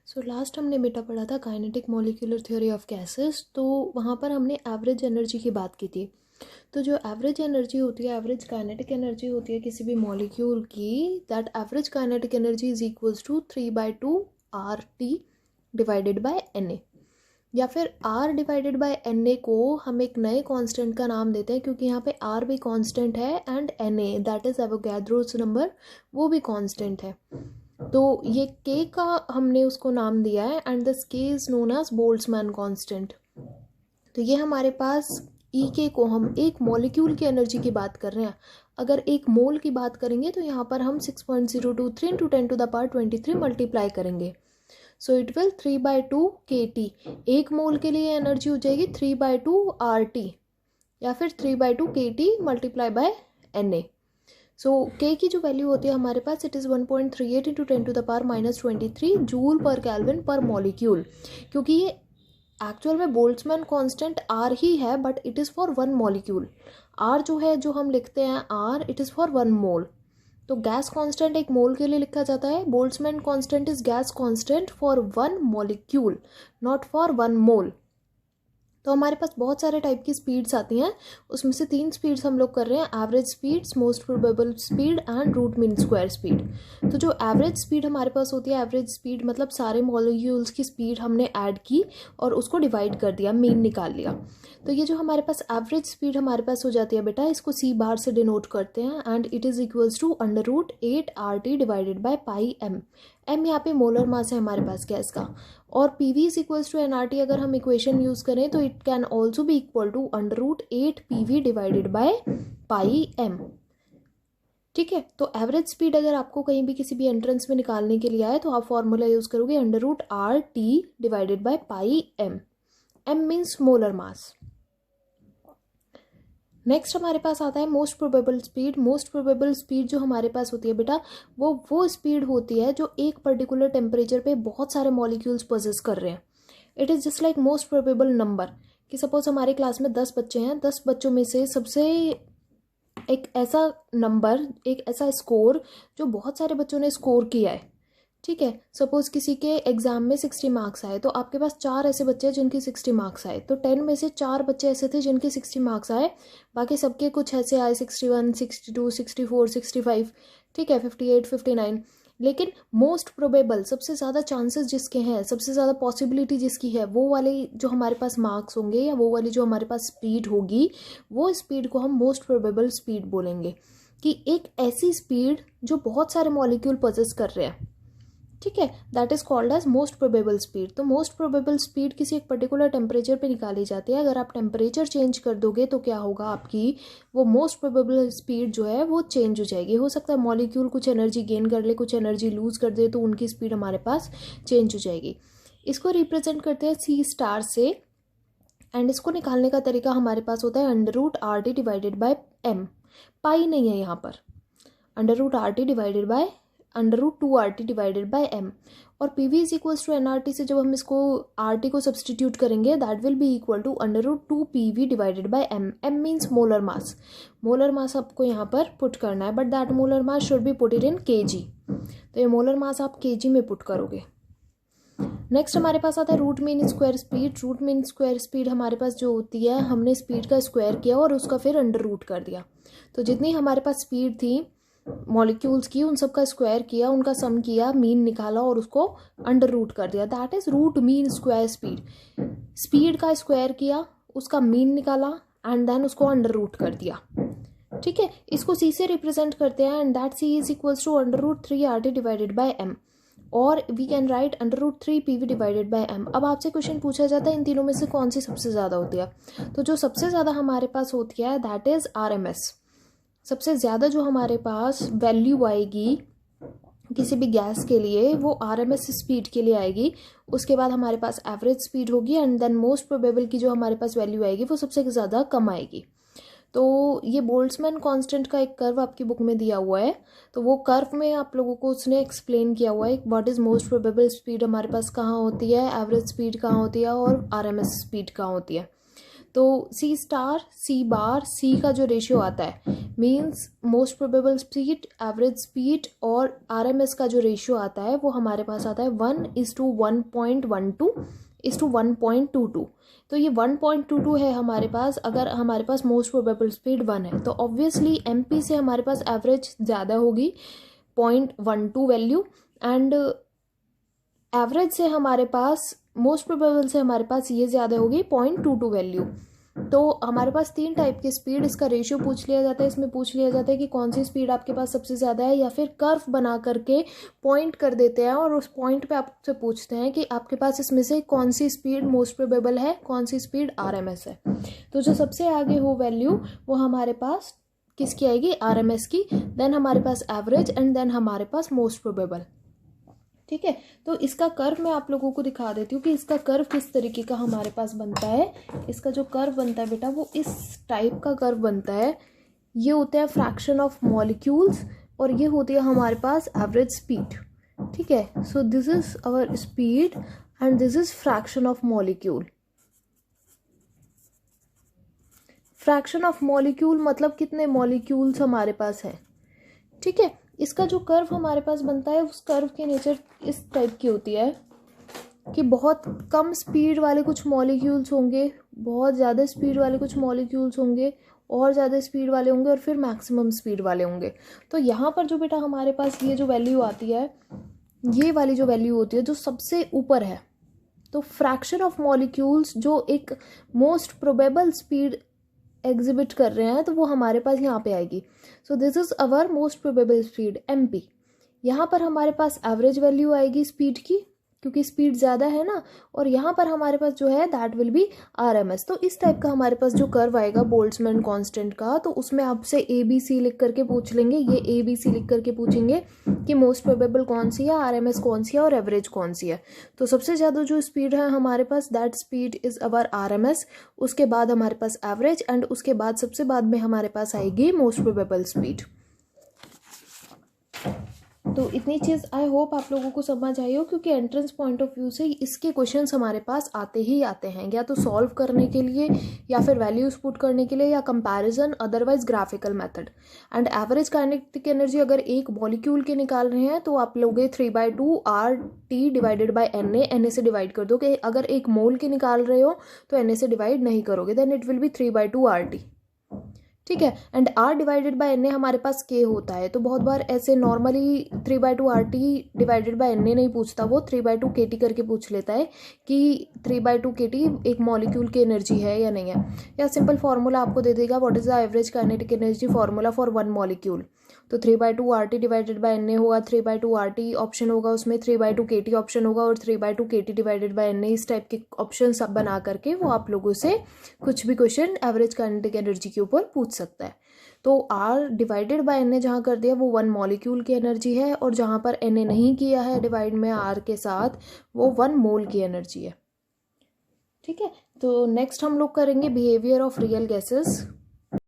So last हमने बेटा पढ़ा था kinetic molecular theory of gases. तो वहाँ पर हमने एवरेज एनर्जी की बात की थी। तो जो एवरेज एनर्जी होती है, एवरेज काइनेटिक एनर्जी होती है किसी भी मॉलिक्यूल की, that average kinetic energy is equals to 3/2 RT divided by Na। या फिर R डिवाइडेड बाय Na को हम एक नए कांस्टेंट का नाम देते हैं, क्योंकि यहाँ पे R भी कांस्टेंट है and Na that is Avogadro's number वो भी कांस्टेंट है। तो ये K का हमने उसको नाम दिया है and this K is known as Boltzmann constant. तो ये हमारे पास E को हम एक मॉलिक्यूल की एनर्जी की बात कर रहे हैं। अगर एक मोल की बात करेंगे तो यहाँ पर हम 6.023 इंटू 10⁻23 मल्टीप्लाई करेंगे। So it will 3/2 KT। एक मोल के लिए एनर्जी हो जाएगी 3/2 RT या फिर 3/2 KT multiply by Na। So K की जो वैल्यू होती है हमारे पास, it is 1.38 into 10⁻23 joule per kelvin per molecule. क्योंकि ये एक्चुअल में बोल्ट्जमैन कांस्टेंट R ही है, but it is for one molecule. R जो है, जो हम लिखते हैं R, it is for one mole. तो गैस कांस्टेंट एक मोल के लिए लिखा जाता है। Boltzmann constant is gas constant for one molecule, not for one mole. तो हमारे पास बहुत सारे टाइप की स्पीड्स आती हैं, उसमें से 3 स्पीड्स हम लोग कर रहे हैं, average speeds, most probable speed and root mean square speed. तो जो एवरेज स्पीड हमारे पास होती है, एवरेज स्पीड मतलब सारे मॉलिक्यूल्स की स्पीड हमने ऐड की और उसको डिवाइड कर दिया, मीन निकाल लिया। तो ये जो हमारे पास एवरेज स्पीड हमारे पास हो जाती है बेटा, इसको C बार से डिनोट करते हैं and it is equals to √8 RT divided by pi M। M यहाँ पे मोलर मास है हमारे पास गैस का, और PV is equals to nRT अगर हम इक्वेशन यूज करें तो it can also be equal to √8 PV divided by pi M। ठीक है। तो एवरेज स्पीड अगर आपको कहीं भी किसी भी एंट्रेंस में निकालने के लिए आए तो आप फॉर्मूला यूज करोगे √RT divided by pi M। M means molar mass. Next हमारे पास आता है most probable speed. Most probable speed जो हमारे पास होती है बेटा, वो स्पीड होती है जो एक पर्टिकुलर टेम्परेचर पे बहुत सारे मॉलिक्यूल्स पोजेस कर रहे हैं। It is just like most probable number कि सपोज हमारे क्लास में 10 बच्चे हैं, 10 बच्चों में से सबसे एक ऐसा नंबर, एक ऐसा स्कोर जो बहुत सारे बच्चों ने स्कोर किया है। ठीक है। सपोज किसी के एग्जाम में 60 मार्क्स आए, तो आपके पास 4 ऐसे बच्चे हैं जिनके 60 मार्क्स आए, तो 10 में से 4 बच्चे ऐसे थे जिनके 60 मार्क्स आए, बाकी सबके कुछ ऐसे आए 61, 62, 64, 65, ठीक है, 58, 59। लेकिन मोस्ट प्रोबेबल, सबसे ज़्यादा चांसेस जिसके हैं, सबसे ज़्यादा पॉसिबिलिटी जिसकी है, वो वाले जो हमारे पास मार्क्स होंगे या वो वाली जो हमारे पास स्पीड होगी, वो स्पीड को हम मोस्ट प्रोबेबल स्पीड बोलेंगे। कि एक ऐसी स्पीड जो बहुत सारे मॉलिक्यूल पोजेस कर रहे हैं, ठीक है, that is called as most probable speed. तो मोस्ट प्रोबेबल स्पीड किसी एक पर्टिकुलर टेम्परेचर पे निकाली जाती है। अगर आप टेम्परेचर चेंज कर दोगे तो क्या होगा, आपकी वो मोस्ट प्रोबेबल स्पीड जो है वो चेंज हो जाएगी। हो सकता है मॉलिक्यूल कुछ एनर्जी गेन कर ले, कुछ एनर्जी लूज कर दे, तो उनकी स्पीड हमारे पास चेंज हो जाएगी। इसको रिप्रेजेंट करते हैं C* से, एंड इसको निकालने का तरीका हमारे पास होता है √RT divided by M। Pi नहीं है यहाँ पर, √RT divided by √2RT divided by M। और PV is equals to nRT से जब हम इसको RT को सब्सटीट्यूट करेंगे, that will be equal to √2 PV divided by M। M means molar mass. Molar mass आपको यहाँ पर पुट करना है, but that molar mass should be put it in kg। तो ये मोलर मास आप kg में पुट करोगे। नेक्स्ट हमारे पास आता है root mean square speed. Root mean square speed हमारे पास जो होती है, हमने स्पीड का स्क्वायर किया और उसका फिर अंडर रूट कर दिया। तो जितनी हमारे पास स्पीड थी मॉलिक्यूल्स की, उन सब का स्क्वायर किया, उनका सम किया, मीन निकाला और उसको अंडर रूट कर दिया, that is root mean square speed. Speed का स्क्वायर किया, उसका मीन निकाला एंड देन उसको अंडर रूट कर दिया। ठीक है। इसको C से रिप्रेजेंट करते हैं and that C is equals to √3RT divided by M, और we can write √3 PV divided by M। अब आपसे क्वेश्चन पूछा जाता है इन तीनों में से कौन सी सबसे ज़्यादा होती है, तो जो सबसे ज़्यादा हमारे पास होती है दैट इज RMS। सबसे ज़्यादा जो हमारे पास वैल्यू आएगी किसी भी गैस के लिए, वो RMS स्पीड के लिए आएगी। उसके बाद हमारे पास एवरेज स्पीड होगी एंड देन मोस्ट प्रोबेबल की जो हमारे पास वैल्यू आएगी वो सबसे ज़्यादा कम आएगी। तो ये बोल्ट्जमैन कांस्टेंट का एक कर्व आपकी बुक में दिया हुआ है, तो वो कर्व में आप लोगों को उसने एक्सप्लेन किया हुआ है what is most probable speed हमारे पास कहाँ होती है, एवरेज स्पीड कहाँ होती है और RMS स्पीड कहाँ होती है। तो सी स्टार, सी बार, सी का जो रेशियो आता है means most probable speed, average speed और RMS का जो रेशियो आता है वो हमारे पास आता है 1:1.12:1.22। तो ये 1.22 है हमारे पास। अगर हमारे पास मोस्ट प्रोबेबल स्पीड 1 है तो ऑब्वियसली MP से हमारे पास एवरेज ज़्यादा होगी 0.12 वैल्यू, एंड एवरेज से हमारे पास मोस्ट प्रोबेबल से हमारे पास ये ज़्यादा होगी 0.22 वैल्यू। तो हमारे पास 3 टाइप के स्पीड, इसका रेशियो पूछ लिया जाता है, इसमें पूछ लिया जाता है कि कौन सी स्पीड आपके पास सबसे ज़्यादा है, या फिर कर्व बना करके पॉइंट कर देते हैं और उस पॉइंट पे आपसे पूछते हैं कि आपके पास इसमें से कौन सी स्पीड मोस्ट प्रोबेबल है, कौन सी स्पीड RMS है। तो जो सबसे आगे हो वैल्यू वो हमारे पास किसकी आएगी, RMS की, देन हमारे पास एवरेज एंड देन हमारे पास मोस्ट प्रोबेबल। ठीक है, तो इसका कर्व मैं आप लोगों को दिखा देती हूँ कि इसका कर्व किस तरीके का हमारे पास बनता है। इसका जो कर्व बनता है बेटा वो इस टाइप का कर्व बनता है। ये होते हैं फ्रैक्शन ऑफ मॉलिक्यूल्स और ये होती है हमारे पास एवरेज स्पीड। ठीक है, so this is our speed and this is fraction of molecule. Fraction of molecule मतलब कितने मॉलिक्यूल्स हमारे पास हैं। ठीक है, इसका जो कर्व हमारे पास बनता है उस कर्व की नेचर इस टाइप की होती है कि बहुत कम स्पीड वाले कुछ मॉलिक्यूल्स होंगे, बहुत ज़्यादा स्पीड वाले कुछ मॉलिक्यूल्स होंगे, और ज़्यादा स्पीड वाले होंगे, और फिर मैक्सिमम स्पीड वाले होंगे। तो यहाँ पर जो बेटा हमारे पास ये जो वैल्यू आती है, ये वाली जो वैल्यू होती है जो सबसे ऊपर है, तो फ्रैक्शन ऑफ मॉलिक्यूल्स जो एक मोस्ट प्रोबेबल स्पीड एग्जिबिट कर रहे हैं तो वो हमारे पास यहाँ पे आएगी। So this is our most probable speed MP। यहाँ पर हमारे पास एवरेज वैल्यू आएगी स्पीड की, क्योंकि स्पीड ज़्यादा है ना, और यहाँ पर हमारे पास जो है दैट विल बी RMS। तो इस टाइप का हमारे पास जो कर्व आएगा बोल्ट्जमैन कांस्टेंट का, तो उसमें आपसे ABC लिख करके पूछ लेंगे, ये ABC लिख करके पूछेंगे कि मोस्ट प्रोबेबल कौन सी है, RMS कौन सी है और एवरेज कौन सी है। तो सबसे ज़्यादा जो स्पीड है हमारे पास that speed is our RMS, उसके बाद हमारे पास एवरेज एंड उसके बाद सबसे बाद में हमारे पास आएगी मोस्ट प्रोबेबल स्पीड। तो इतनी चीज़ आई होप आप लोगों को समझ आई हो, क्योंकि एंट्रेंस पॉइंट ऑफ व्यू से इसके क्वेश्चंस हमारे पास आते ही आते हैं, या तो सॉल्व करने के लिए या फिर वैल्यूज पुट करने के लिए या comparison, otherwise graphical method. And average kinetic energy अगर एक मॉलिक्यूल के निकाल रहे हैं तो आप लोगे 3/2 RT डिवाइडेड बाय NA से डिवाइड कर दो। कि अगर एक मोल के निकाल रहे हो तो NA से डिवाइड नहीं करोगे, then it will be 3/2 RT। ठीक है, एंड R डिवाइडेड बाय NA हमारे पास K होता है, तो बहुत बार ऐसे normally 3/2 RT divided by NA नहीं पूछता, वो 3/2 KT करके पूछ लेता है कि 3/2 KT एक मॉलिक्यूल की एनर्जी है या नहीं है, या सिंपल फार्मूला आपको दे देगा what is the average kinetic energy formula for 1 molecule. तो 3/2 RT डिवाइडेड बाय NA होगा, 3/2 RT ऑप्शन होगा, उसमें 3/2 KT ऑप्शन होगा, और 3/2 KT डिवाइडेड बाय NA। इस टाइप के ऑप्शन सब बना करके वो आप लोगों से कुछ भी क्वेश्चन एवरेज काइनेटिक एनर्जी के ऊपर पूछ सकता है। तो R डिवाइडेड बाय NA जहाँ कर दिया वो 1 मॉलिक्यूल की एनर्जी है, और जहाँ पर NA नहीं किया है डिवाइड में R के साथ वो 1 मोल की एनर्जी है। ठीक है, तो नेक्स्ट हम लोग करेंगे बिहेवियर ऑफ रियल गैसेस।